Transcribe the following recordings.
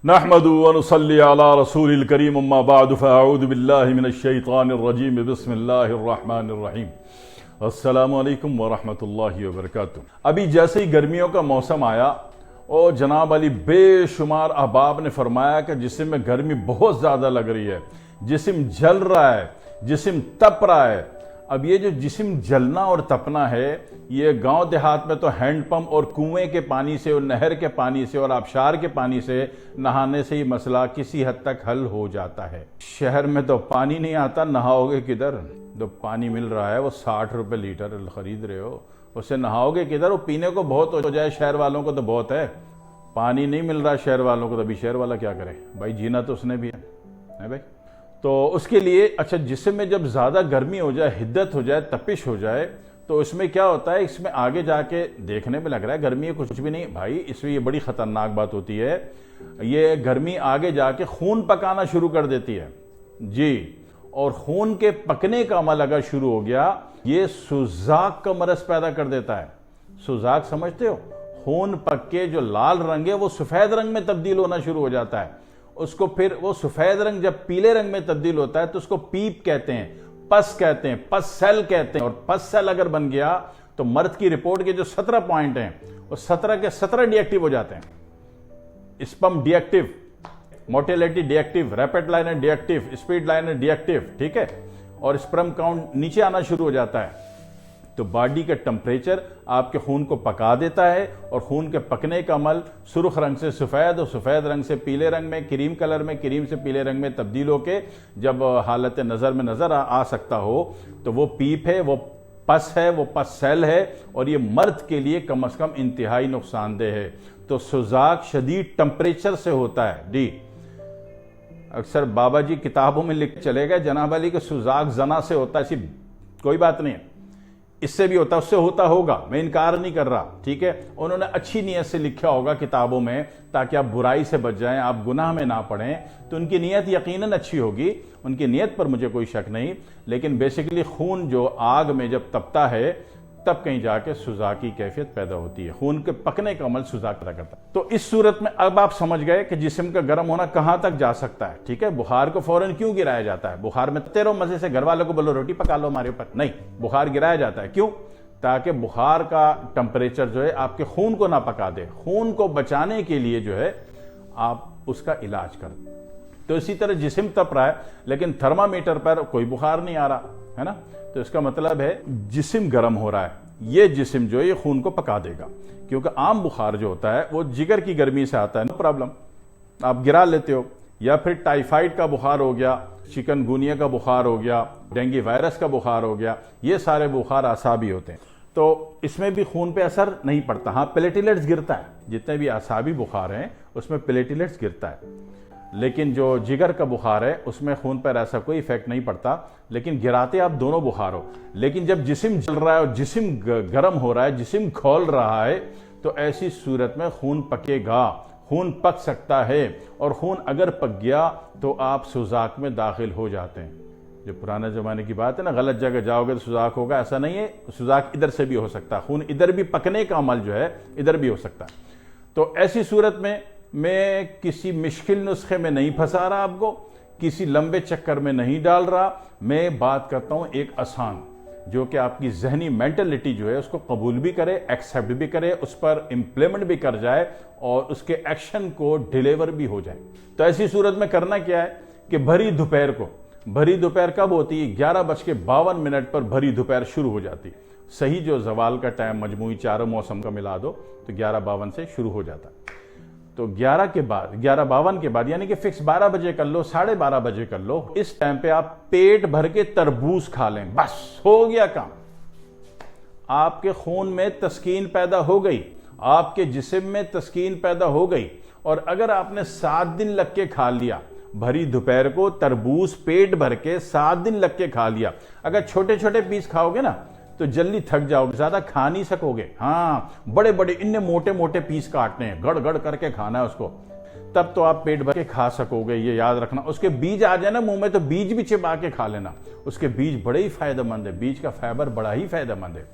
نحمد ونصلي على رسول الكريم اما بعد فاعوذ بالله من الشیطان الرجیم بسم اللہ الرحمن الرحیم السلام علیکم ورحمۃ اللہ وبرکاتہ۔ ابھی جیسے ہی گرمیوں کا موسم آیا اور جناب علی بے شمار احباب نے فرمایا کہ جسم میں گرمی بہت زیادہ لگ رہی ہے، جسم جل رہا ہے، جسم تپ رہا ہے۔ اب یہ جو جسم جلنا اور تپنا ہے، یہ گاؤں دیہات میں تو ہینڈ پمپ اور کنویں کے پانی سے اور نہر کے پانی سے اور آبشار کے پانی سے نہانے سے یہ مسئلہ کسی حد تک حل ہو جاتا ہے۔ شہر میں تو پانی نہیں آتا، نہاؤ گے کدھر؟ جو پانی مل رہا ہے وہ 60 روپے لیٹر خرید رہے ہو، اس سے نہاؤ گے کدھر؟ وہ پینے کو بہت ہو جائے، شہر والوں کو تو بہت ہے، پانی نہیں مل رہا شہر والوں کو، تو ابھی شہر والا کیا کرے بھائی؟ جینا تو اس نے بھی ہے بھائی۔ تو اس کے لیے اچھا جسم میں جب زیادہ گرمی ہو جائے، حدت ہو جائے، تپش ہو جائے، تو اس میں کیا ہوتا ہے؟ اس میں آگے جا کے دیکھنے میں لگ رہا ہے گرمی کچھ بھی نہیں بھائی، اس میں یہ بڑی خطرناک بات ہوتی ہے، یہ گرمی آگے جا کے خون پکانا شروع کر دیتی ہے جی، اور خون کے پکنے کا عمل اگر شروع ہو گیا، یہ سوزاک کا مرض پیدا کر دیتا ہے۔ سوزاک سمجھتے ہو؟ خون پک کے جو لال رنگ ہے وہ سفید رنگ میں تبدیل ہونا شروع ہو جاتا ہے، اس کو پھر وہ سفید رنگ جب پیلے رنگ میں تبدیل ہوتا ہے تو اس کو پیپ کہتے ہیں، پس کہتے ہیں، پس سیل کہتے ہیں، اور پس سیل اگر بن گیا تو مرد کی رپورٹ کے جو 17 پوائنٹ ہیں وہ 17 کے 17 ڈی ایکٹیو ہو جاتے ہیں۔ Sperm de active, motility de active, rapid linear de active, speed linear de active, ٹھیک ہے، اور اسپرم کاؤنٹ نیچے آنا شروع ہو جاتا ہے۔ تو باڈی کا ٹمپریچر آپ کے خون کو پکا دیتا ہے، اور خون کے پکنے کا عمل سرخ رنگ سے سفید اور سفید رنگ سے پیلے رنگ میں، کریم کلر میں، کریم سے پیلے رنگ میں تبدیل ہو کے جب حالت نظر میں نظر آ سکتا ہو تو وہ پیپ ہے، وہ پس ہے، وہ پس سیل ہے، اور یہ مرد کے لیے کم از کم انتہائی نقصان دہ ہے۔ تو سوزاک شدید ٹمپریچر سے ہوتا ہے جی۔ اکثر بابا جی کتابوں میں لکھ چلے گئے جناب علی کہ سوزاک زنا سے ہوتا ہے، ایسی کوئی بات نہیں ہے، اس سے بھی ہوتا ہے، اس سے ہوتا ہوگا، میں انکار نہیں کر رہا، ٹھیک ہے، انہوں نے اچھی نیت سے لکھا ہوگا کتابوں میں تاکہ آپ برائی سے بچ جائیں، آپ گناہ میں نہ پڑیں، تو ان کی نیت یقیناً اچھی ہوگی، ان کی نیت پر مجھے کوئی شک نہیں، لیکن بیسیکلی خون جو آگ میں جب تپتا ہے تب کہیں جا کے سوزاک کی کیفیت پیدا ہوتی ہے، خون کے پکنے کا عمل سوزاک پیدا کرتا ہے۔ تو اس صورت میں اب آپ سمجھ گئے کہ جسم کا گرم ہونا کہاں تک جا سکتا ہے، ٹھیک ہے۔ بخار کو فوراً کیوں گرایا جاتا ہے؟ بخار میں تیرو مزے سے گھر والوں کو بولو روٹی پکا لو ہمارے اوپر، نہیں، بخار گرایا جاتا ہے کیوں؟ تاکہ بخار کا ٹمپریچر جو ہے آپ کے خون کو نہ پکا دے، خون کو بچانے کے لیے جو ہے آپ اس کا علاج کریں۔ تو اسی طرح جسم تپ رہا ہے لیکن تھرمامیٹر پر کوئی بخار نہیں آ رہا ہے نا، تو اس کا مطلب ہے جسم گرم ہو رہا ہے، یہ جسم جو ہے یہ خون کو پکا دے گا، کیونکہ عام بخار جو ہوتا ہے وہ جگر کی گرمی سے آتا ہے، نو پرابلم، آپ گرا لیتے ہو، یا پھر ٹائیفائڈ کا بخار ہو گیا، چکن گونیا کا بخار ہو گیا، ڈینگی وائرس کا بخار ہو گیا، یہ سارے بخار اعصابی ہوتے ہیں، تو اس میں بھی خون پہ اثر نہیں پڑتا، ہاں پلیٹلیٹس گرتا ہے، جتنے بھی اعصابی بخار ہیں اس میں پلیٹلیٹس گرتا ہے، لیکن جو جگر کا بخار ہے اس میں خون پر ایسا کوئی ایفیکٹ نہیں پڑتا، لیکن گراتے آپ دونوں بخار ہو۔ لیکن جب جسم جل رہا ہے اور جسم گرم ہو رہا ہے، جسم کھول رہا ہے، تو ایسی صورت میں خون پکے گا، خون پک سکتا ہے، اور خون اگر پک گیا تو آپ سوزاک میں داخل ہو جاتے ہیں۔ جو پرانے زمانے کی بات ہے نا، غلط جگہ جاؤ گے تو سوزاک ہوگا، ایسا نہیں ہے، سوزاک ادھر سے بھی ہو سکتا ہے، خون ادھر بھی پکنے کا عمل جو ہے ادھر بھی ہو سکتا ہے۔ تو ایسی صورت میں کسی مشکل نسخے میں نہیں پھنسا رہا، آپ کو کسی لمبے چکر میں نہیں ڈال رہا، میں بات کرتا ہوں ایک آسان، جو کہ آپ کی ذہنی مینٹلٹی جو ہے اس کو قبول بھی کرے، ایکسیپٹ بھی کرے، اس پر امپلیمنٹ بھی کر جائے، اور اس کے ایکشن کو ڈیلیور بھی ہو جائے۔ تو ایسی صورت میں کرنا کیا ہے کہ بھری دوپہر کو، بھری دوپہر کب ہوتی ہے؟ 11:52 پر بھری دوپہر شروع ہو جاتی، صحیح جو زوال کا ٹائم مجموعی چاروں موسم کا ملا دو تو 11:52 سے شروع ہو جاتا ہے۔ تو 11:52 کے بعد یعنی کہ فکس 12 بجے کر لو، 12:30 بجے کر لو، اس ٹائم پہ آپ پیٹ بھر کے تربوز کھا لیں، بس ہو گیا کام، آپ کے خون میں تسکین پیدا ہو گئی، آپ کے جسم میں تسکین پیدا ہو گئی۔ اور اگر آپ نے 7 دن لگ کے کھا لیا، بھری دوپہر کو تربوز پیٹ بھر کے 7 دن لگ کے کھا لیا، اگر چھوٹے چھوٹے پیس کھاؤ گے نا تو جلدی تھک جاؤ گے، زیادہ کھا نہیں سکو گے، ہاں بڑے بڑے اننے موٹے موٹے پیس کاٹنے ہیں، گڑ گڑ کر کے کھانا ہے اس کو، تب تو آپ پیٹ بھر کے کھا سکو گے، یہ یاد رکھنا۔ اس کے بیج آ جائے نا منہ میں تو بیج بھی چبا کے کھا لینا، اس کے بیج بڑے ہی فائدہ مند ہے، بیج کا فائبر بڑا ہی فائدہ مند ہے۔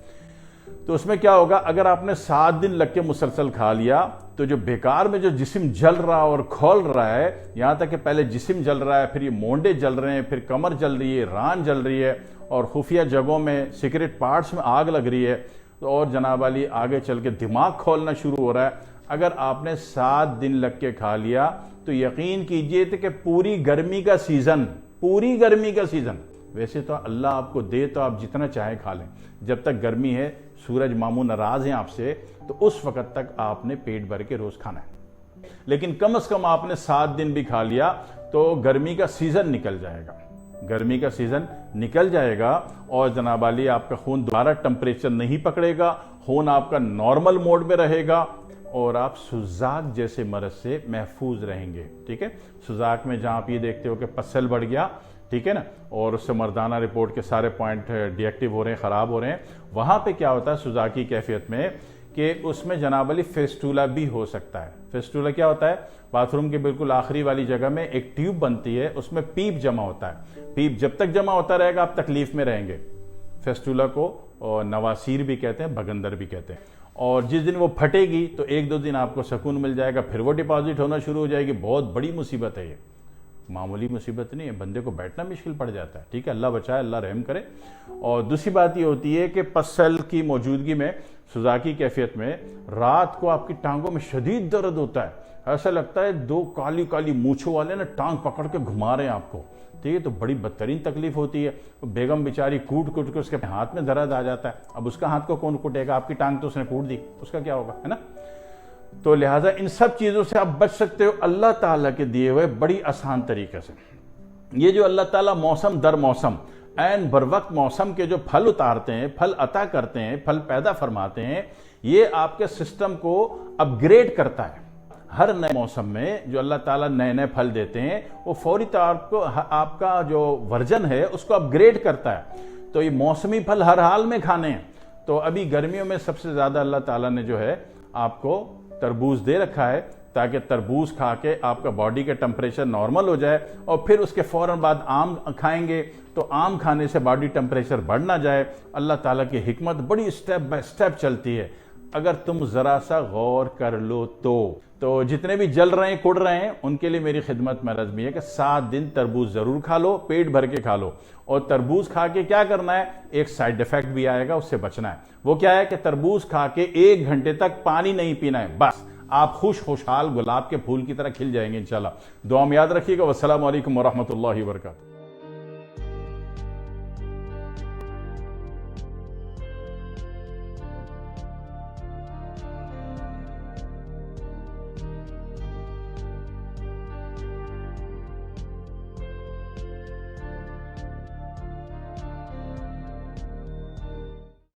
تو اس میں کیا ہوگا، اگر آپ نے 7 دن لگ کے مسلسل کھا لیا تو جو بیکار میں جو جسم جل رہا اور کھول رہا ہے، یہاں تک کہ پہلے جسم جل رہا ہے، پھر یہ مونڈے جل رہے ہیں، پھر کمر جل رہی ہے، ران جل رہی ہے، اور خفیہ جگہوں میں سیکرٹ پارٹس میں آگ لگ رہی ہے، اور جناب علی آگے چل کے دماغ کھولنا شروع ہو رہا ہے، اگر آپ نے 7 دن لگ کے کھا لیا تو یقین کیجئے کہ پوری گرمی کا سیزن، ویسے تو اللہ آپ کو دے تو آپ جتنا چاہے کھا لیں، جب تک گرمی ہے، سورج ماموں ناراض ہیں آپ سے، تو اس وقت تک آپ نے پیٹ بھر کے روز کھانا ہے۔ لیکن کم از کم آپ نے 7 دن بھی کھا لیا تو گرمی کا سیزن نکل جائے گا، اور جناب علی آپ کا خون دوبارہ ٹمپریچر نہیں پکڑے گا، خون آپ کا نارمل موڈ میں رہے گا، اور آپ سوزاک جیسے مرض سے محفوظ رہیں گے۔ ٹھیک ہے، سوزاک میں جہاں آپ یہ دیکھتے ہو کہ پسل بڑھ گیا، ٹھیک ہے نا، اور اس سے مردانہ رپورٹ کے سارے پوائنٹ ڈی ایکٹیو ہو رہے ہیں، خراب ہو رہے ہیں، وہاں پہ کیا ہوتا ہے سوزاکی کیفیت میں کہ اس میں جناب علی فیسٹولا بھی ہو سکتا ہے۔ فیسٹولا کیا ہوتا ہے؟ باتھ روم کے بالکل آخری والی جگہ میں ایک ٹیوب بنتی ہے، اس میں پیپ جمع ہوتا ہے، پیپ جب تک جمع ہوتا رہے گا آپ تکلیف میں رہیں گے۔ فیسٹولا کو نواسیر بھی کہتے ہیں، بگندر بھی کہتے ہیں، اور جس دن وہ پھٹے گی تو 1-2 دن آپ کو سکون مل جائے گا، پھر وہ ڈپازٹ ہونا شروع ہو جائے گی۔ بہت بڑی مصیبت ہے، یہ معمولی مصیبت نہیں ہے، بندے کو بیٹھنا مشکل پڑ جاتا ہے۔ ٹھیک ہے، اللہ بچائے، اللہ رحم کرے۔ اور دوسری بات یہ ہوتی ہے کہ پسل کی موجودگی میں سوزاکی کیفیت میں رات کو آپ کی ٹانگوں میں شدید درد ہوتا ہے، ایسا لگتا ہے 2 کالی کالی مونچھوں والے نا ٹانگ پکڑ کے گھما رہے ہیں آپ کو۔ ٹھیک ہے، تو بڑی بدترین تکلیف ہوتی ہے۔ بیگم بیچاری کوٹ کے اس کے ہاتھ میں درد آ جاتا ہے، اب اس کا ہاتھ کو کون کوٹے گا؟ آپ کی ٹانگ تو اس نے کوٹ دی، اس کا کیا ہوگا، ہے نا؟ تو لہٰذا ان سب چیزوں سے آپ بچ سکتے ہو اللہ تعالیٰ کے دیے ہوئے بڑی آسان طریقے سے۔ یہ جو اللہ تعالیٰ موسم در موسم عین بر وقت موسم کے جو پھل اتارتے ہیں، پھل عطا کرتے ہیں، پھل پیدا فرماتے ہیں، یہ آپ کے سسٹم کو اپ گریڈ کرتا ہے۔ ہر نئے موسم میں جو اللہ تعالیٰ نئے پھل دیتے ہیں، وہ فوری طور پر آپ کا جو ورژن ہے اس کو اپ گریڈ کرتا ہے۔ تو یہ موسمی پھل ہر حال میں کھانے ہیں۔ تو ابھی گرمیوں میں سب سے زیادہ اللہ تعالیٰ نے جو ہے آپ کو تربوز دے رکھا ہے، تاکہ تربوز کھا کے آپ کا باڈی کا ٹمپریچر نارمل ہو جائے، اور پھر اس کے فوراً بعد آم کھائیں گے تو آم کھانے سے باڈی ٹمپریچر بڑھ نہ جائے۔ اللہ تعالیٰ کی حکمت بڑی سٹیپ بائی سٹیپ چلتی ہے، اگر تم ذرا سا غور کر لو تو جتنے بھی جل رہے ہیں کڑ رہے ہیں ان کے لیے میری خدمت میں عرض بھی ہے کہ 7 دن تربوز ضرور کھا لو، پیٹ بھر کے کھا لو۔ اور تربوز کھا کے کیا کرنا ہے؟ ایک سائیڈ ایفیکٹ بھی آئے گا، اس سے بچنا ہے۔ وہ کیا ہے کہ تربوز کھا کے 1 گھنٹے تک پانی نہیں پینا ہے، بس آپ خوشحال گلاب کے پھول کی طرح کھل جائیں گے انشاءاللہ۔ دعا میں یاد رکھیے گا۔ والسلام علیکم ورحمۃ اللہ وبرکاتہ۔